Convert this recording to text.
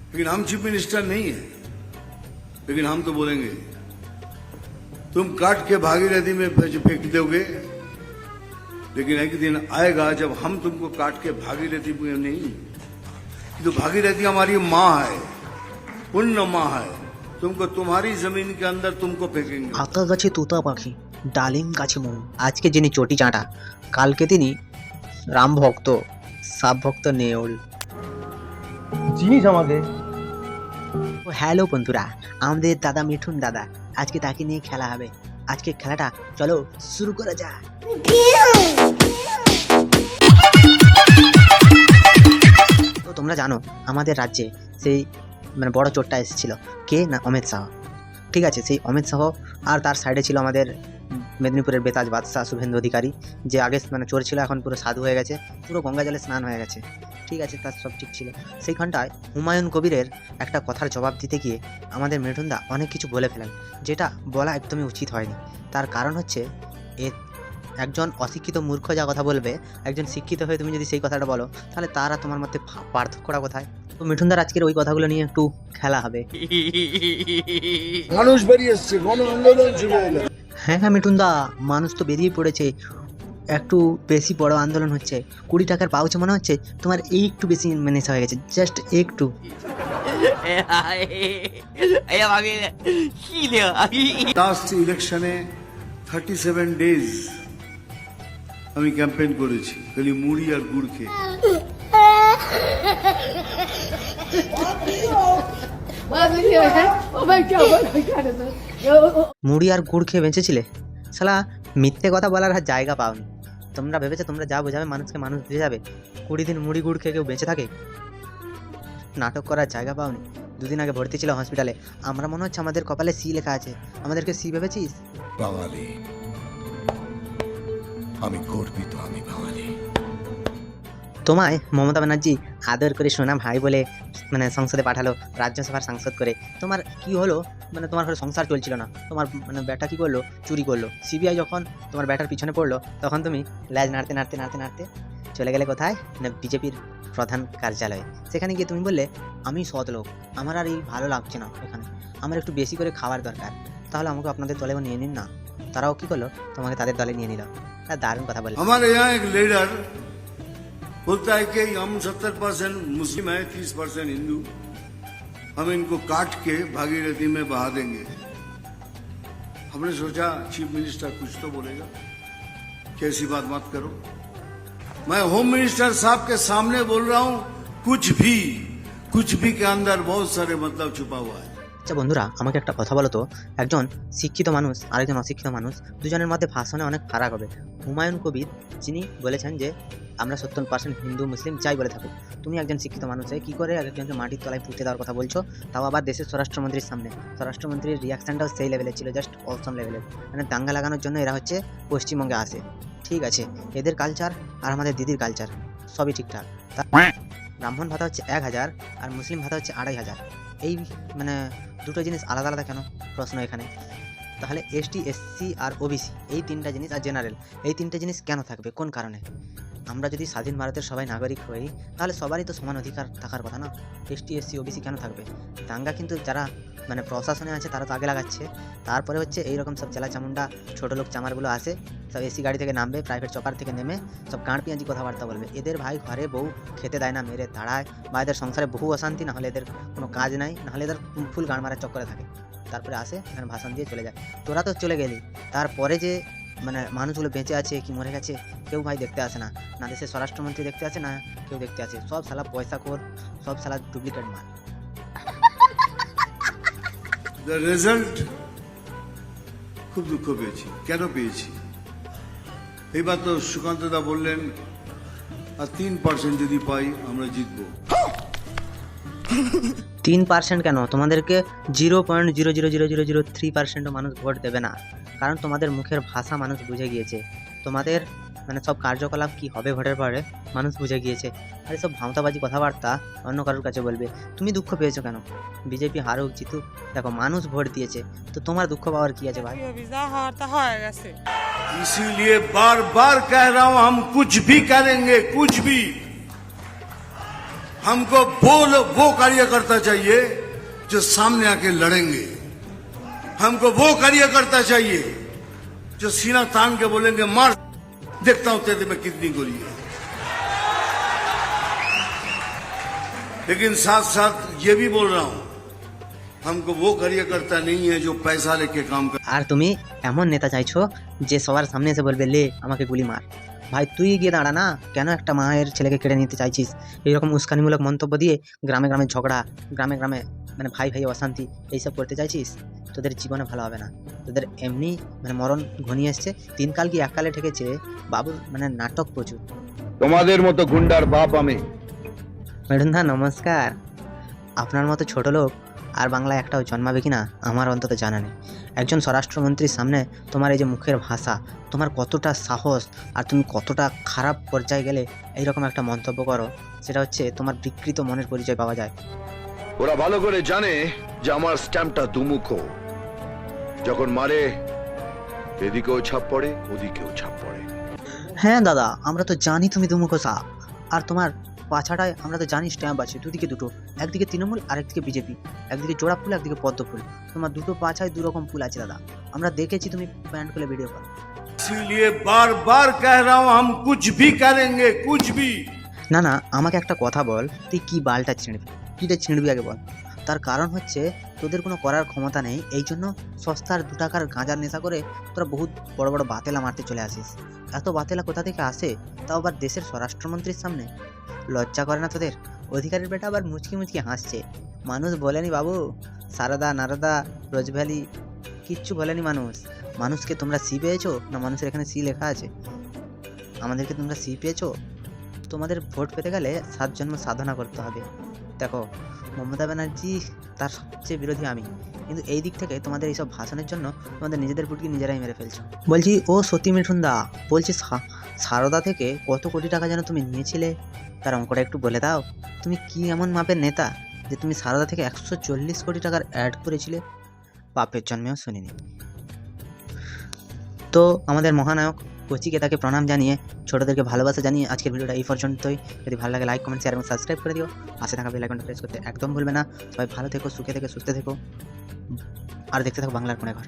लेकिन हम chief minister नहीं है, लेकिन हम तो बोलेंगे तुम काट के भागीरथी में फेंक दोगे, लेकिन एक दिन आएगा जब हम तुमको काट के भागीरथी में नहीं, तो भागीरथी हमारी माँ है, पुण्य माँ है, तुमको तुम्हारी जमीन के अंदर तुमको फेंकेंगे। আঁকা গাছে তোতা পাখি, ডালিম গাছে মৌ। আজকে যিনি চটি চাঁটা, কালকে তিনি রাম ভক্ত, সাপ ভক্ত নেওল। চিনিস আমাকে? ও হ্যালো বন্ধুরা, আমাদের দাদা মিঠুন দাদা, আজকে তাকে নিয়ে খেলা হবে। আজকে খেলাটা চলো শুরু করা যাক। তো তোমরা জানো আমাদের রাজ্যে সেই মানে বড় চোরটা এসেছিল, কে না অমিত শাহ। ঠিক আছে, সেই অমিত শাহ আর তার সাইডে ছিল আমাদের মেদিনীপুরের বেতাজ বাদশাহ শুভেন্দু অধিকারী, যে আগে মানে চোর ছিল, এখন পুরো সাধু হয়ে গেছে, পুরো গঙ্গা জলে স্নান হয়ে গেছে। ঠিক আছে, তার সব ঠিক ছিল। সেইখানটায় হুমায়ুন কবিরের একটা কথার জবাব দিতে গিয়ে আমাদের মিঠুনদা অনেক কিছু বলে ফেলেন, যেটা বলা একদমই উচিত হয়নি। তার কারণ হচ্ছে একজন অশিক্ষিত মূর্খ যা কথা বলবে, একজন শিক্ষিত হয়ে তুমি যদি সেই কথাটা বলো, তাহলে তার আর তোমার মধ্যে পার্থক্যটা কোথায়? তো মিঠুনদার আজকের ওই কথাগুলো নিয়ে একটু খেলা হবে। মানুষ বেরিয়ে এসছে, গণ আন্দোলন শুরু হলো। হ্যাঁ মিঠুনদা, মানুষ তো বেরিয়ে পড়েছে, একটু বেশি বড় আন্দোলন হচ্ছে। 20 টাকার পাউচে মনে হচ্ছে তোমার একটু বেশি নেশা হয়ে গেছে, জাস্ট একটু। লাস্ট ইলেকশনে 37 ডেজ আমি ক্যাম্পেইন করেছি, খালি মুড়ি আর গুড় খেয়ে। মুড়ি আর গুড় খেয়ে বেঁচেছিলে? শালা মিথ্যে কথা বলার আর জায়গা পাওনি। তোমরা ভেবেছো তোমরা যা বোঝাবে মানুষকে মানুষ বুঝে যাবে? 20 দিন মুড়ি গুড় খেয়ে কেউ বেঁচে থাকে? নাটক করার জায়গা পাওনি। 2 দিন আগে ভর্তি ছিল হসপিটালে, আমরা মনে হচ্ছে আমাদের কপালে সি লেখা আছে। আমাদেরকে সি ভেবেছিস? বাঙালি, আমি গর্বিত, আমি বাঙালি। তোমায় মমতা ব্যানার্জি আদর করে সোনা ভাই বলে মানে সংসদে পাঠালো, রাজ্যসভার সাংসদ করে। তোমার কি হলো? মানে তোমার ঘরে সংসার চলছিল না, তোমার মানে ব্যাটা কি করলো? চুরি করলো। সিবিআই যখন তোমার ব্যাটার পিছনে পড়লো, তখন তুমি ল্যাজ নাড়তে নাড়তে নাড়তে নাড়তে চলে গেলে কোথায় না বিজেপির প্রধান কার্যালয়ে। সেখানে গিয়ে তুমি বললে আমি সৎ লোক, আমার আর এই ভালো লাগছে না, এখানে আমার একটু বেশি করে খাবার দরকার, তাহলে আমাকে আপনাদের দলেও নিয়ে নিন না। তারাও কি করলো? তোমাকে তাদের দলে নিয়ে নিল। দারুণ কথা বলে। हमारे यहाँ एक लीडर बोलता है कि हम 70% मुस्लिम है, 30% हिंदू, हम इनको काट के भागीरथी में बहा देंगे। हमने सोचा चीफ मिनिस्टर कुछ तो बोलेगा, कैसी बात मत करो। मैं होम मिनिस्टर साहब के सामने बोल रहा हूं, कुछ भी के अंदर बहुत सारे मतलब छुपा हुआ है। আচ্ছা বন্ধুরা, আমাকে একটা কথা বলো তো, একজন শিক্ষিত মানুষ আর একজন অশিক্ষিত মানুষ, দুজনের মধ্যে ভাষণে অনেক ফারাক হবে। হুমায়ুন কবির যিনি বলেছেন যে আমরা 70% হিন্দু মুসলিম যাই বলে থাকুক, তুমি একজন শিক্ষিত মানুষ হয়ে কী করে একজনকে মাটির তলায় পুঁতে দেওয়ার কথা বলছো, তাও আবার দেশের স্বরাষ্ট্রমন্ত্রীর সামনে। স্বরাষ্ট্রমন্ত্রীর রিয়াকশানটাও সেই লেভেলের ছিল, জাস্ট অসম লেভেলের। মানে দাঙ্গা লাগানোর জন্য এরা হচ্ছে পশ্চিমবঙ্গে আসে। ঠিক আছে, এদের কালচার আর আমাদের দিদির কালচার সবই ঠিকঠাক। ব্রাহ্মণ ভাতা হচ্ছে 1000 আর মুসলিম ভাতা হচ্ছে 2500। এই মানে দুটো জিনিস আলাদা আলাদা কেন? প্রশ্ন এখানে। তাহলে এসটি এসসি আর ওবিসি এই 3টা জিনিস আর জেনারেল এই 3টে জিনিস কেন থাকবে? কোন কারণে? আমরা যদি স্বাধীন ভারতের সবাই নাগরিক হই, তাহলে সবারই তো সমান অধিকার থাকার কথা না? এসটি এসসি ওবিসি কেন থাকবে? দাঙ্গা কিন্তু যারা মানে প্রশাসনে আছে তারা তো আগে লাগাচ্ছে, তারপরে হচ্ছে এইরকম সব চেলা চামুন্ডা ছোটো লোক চামারগুলো আসে, সব এসি গাড়ি থেকে নামবে, প্রাইভেট চপার থেকে নেমে সব গাঁড় পেঁয়াজি কথাবার্তা বলবে। এদের ভাই ঘরে বউ খেতে দেয় না, মেরে তাড়ায়, বা এদের সংসারে বহু অশান্তি, না হলে এদের কোনো কাজ নাই, না হলে এদের ফুল গাঁড় মারার চক্করে থাকে। তারপরে আসে এখানে ভাষণ দিয়ে চলে যায়। তোরা তো চলে গেলি, তারপরে যে মানে মানুষগুলো বেঁচে আছে কি মরে গেছে কেউ ভাই দেখতে আসে না, না দেশের স্বরাষ্ট্রমন্ত্রী দেখতে আসে, না কেউ দেখতে আসে। সব শালা পয়সা খোর, সব শালা ডুপ্লিকেট মাল। দ্য রেজাল্ট খুব দুঃখ পেয়েছি। কেন পেয়েছি? এইবার তো সুকান্ত দা বললেন আর 3% যদি পাই আমরা জিতবো। 3% কেন, তোমাদেরকে 0.00003% মানুষ ভোট দেবে না, কারণ তোমাদের মুখের ভাষা মানুষ বুঝে গিয়েছে, তোমাদের মানে সব কার্যকলাপ কি হবে ভোটের পরে মানুষ বুঝে গিয়েছে। আর এসব ভাঁওতাবাজি কথাবার্তা অন্য কারোর কাছে বলবে। তুমি দুঃখ পেয়েছো কেন? বিজেপি হারুক জিতুক, দেখো মানুষ ভোট দিয়েছে, তো তোমার দুঃখ পাওয়ার কি আছে ভাই? इसीलिए बार बार कह रहा हूं, हम कुछ भी करेंगे, कुछ भी। हमको वो कार्यकर्ता चाहिए जो सामने आके लड़ेंगे। हमको वो कार्यकर्ता चाहिए जो सीना तान के बोलेंगे मार, देखता हूं तेरे में कितनी गोली है। लेकिन साथ साथ ये भी बोल रहा हूं, हमको वो कार्यकर्ता नहीं है जो पैसा लेके काम कर। আর তুমি এমন নেতা চাইছো যে সবার সামনে এসে বলবে লে আমাকে গুলি মার। ভাই তুই গিয়ে দাঁড়া না, কেন একটা মায়ের ছেলেকে কেড়ে নিতে চাইছিস? এইরকম উস্কানিমূলক মন্তব্য দিয়ে গ্রামে গ্রামে ঝগড়া, গ্রামে গ্রামে মানে ভাই ভাই অশান্তি এইসব করতে চাইছিস? তোদের জীবনে ভালো হবে না, তোদের এমনি মানে মরণ ঘনিয়ে এসছে। দিনকাল কি এককালে ঠেকেছে বাবুর, মানে নাটক প্রচুর। তোমাদের মতো গুন্ডার বাপ আমি। মেডুনদা নমস্কার। আপনার মতো ছোট লোক আর বাংলায় একটাও জন্মাবে কি না আমার অন্তত জানা নেই। একজন স্বরাষ্ট্রমন্ত্রীর সামনে তোমার এই যে মুখের ভাষা, তোমার কতটা সাহস আর তুমি কতটা খারাপ পর্যায়ে গেলে এইরকম একটা মন্তব্য করো, সেটা হচ্ছে তোমার বিকৃত মনের পরিচয় পাওয়া যায়। ওরা ভালো করে জানে যে আমার স্ট্যাম্পটা দুমুখো। যখন মারে এদিকেও ছাপ পড়ে, ওদিকেও ছাপ পড়ে। হ্যাঁ দাদা, আমরা তো জানি তুমি দুমুখো সাপ, আর তোমার পাছাটায় আমরা তো জানি স্ট্যাম্প আছে দুদিকে দুটো, একদিকে তৃণমূল আর একদিকে বিজেপি, একদিকে জোড়া ফুল একদিকে পদ্ম ফুল। তোমার দুটো পাছায় দু রকম ফুল আছে দাদা, আমরা দেখেছি তুমি প্যান্ট খুলে ভিডিও করো। इसीलिए बार बार कह रहा हूं, हम कुछ भी करेंगे, कुछ भी। না না, আমাকে একটা কথা বল, তুই কি বালটা ছিঁড়বি, কিটা ছিঁড়বি আগে বল। তার কারণ হচ্ছে তোদের কোনো করার ক্ষমতা নেই, এই জন্য সস্তার 2 টাকার গাঁজার নেশা করে তোরা বহুত বড় বড় বাতেলা মারতে চলে আসিস। এত বাতেলা কোথা থেকে আসে, তাও আবার দেশের স্বরাষ্ট্রমন্ত্রীর সামনে? লজ্জা করে না তোদের? অধিকারীর বেটা আবার মুচকি মুচকি হাসছে। মানুষ বলেনি বাবু, সারদা নারদা রোজভ্যালি কিচ্ছু বলেনি মানুষ। মানুষকে তোমরা সি পেয়েছো না মানুষের এখানে সি লেখা আছে? আমাদেরকে তোমরা সি পেয়েছো? তোমাদের ভোট পেতে গেলে 7 জন্ম সাধনা করতে হবে। দেখো, মমতা ব্যানার্জি তার সবচেয়ে বিরোধী আমি, কিন্তু এই দিক থেকে তোমাদের এইসব ভাষণের জন্য তোমাদের নিজেদের বুটকে নিজেরাই মেরে ফেলছো। বলছি ও সতী মিঠুনদা, বলছি সারদা থেকে কত কোটি টাকা যেন তুমি নিয়েছিলে, তার অঙ্কটা একটু বলে দাও। তুমি কি এমন মাপের নেতা যে তুমি সারদা থেকে 140 কোটি টাকার অ্যাড করেছিলে? বাপের জন্মেও শুনিনি। তো আমাদের মহানায়ক কচিকে তাকে প্রণাম জানিয়ে, ছোটদেরকে ভালোবাসা জানিয়ে আজকের ভিডিওটা এই পর্যন্তই। যদি ভালো লাগে লাইক কমেন্ট শেয়ার এবং সাবস্ক্রাইব করে দিও। পাশে থাকা বেল আইকনটা প্রেস করতে একদম ভুলবে না। সবাই ভালো থেকো, সুখে থেকো, সুস্থে থেকো, আর দেখতে থাকো বাংলার কোণে ঘর।